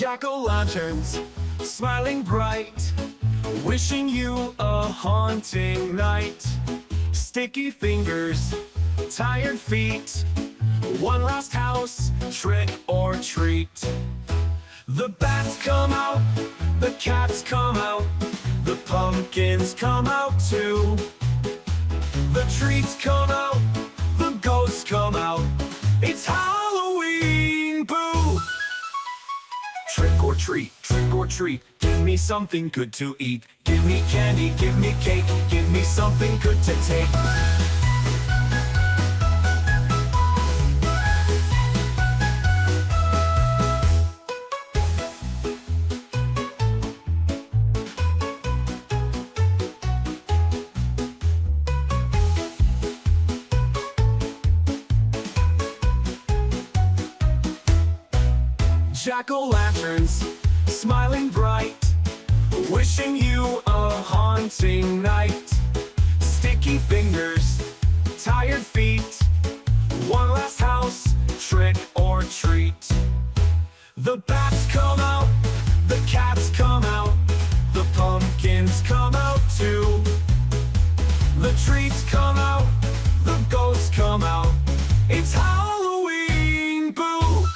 Jack-o'-lanterns, smiling bright, wishing you a haunting night. Sticky fingers, tired feet, one last house, trick or treat. The bats come out, the cats come out, the pumpkins come out too. The treats come out, the ghosts come out, it's Halloween, boo! Trick or treat, give me something good to eat. Give me candy, give me cake, give me something good to take. Jack-o'-lanterns, smiling bright, wishing you a haunting night. Sticky fingers, tired feet, one last house, trick or treat. The bats come out, the cats come out, the pumpkins come out too. The treats come out, the ghosts come out, it's Halloween, boo!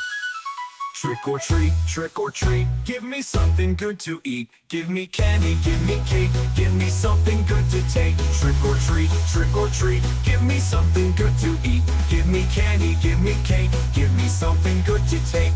Trick or treat, give me something good to eat. Give me candy, give me cake, give me something good to take. Trick or treat, give me something good to eat. Give me candy, give me cake, give me something good to take.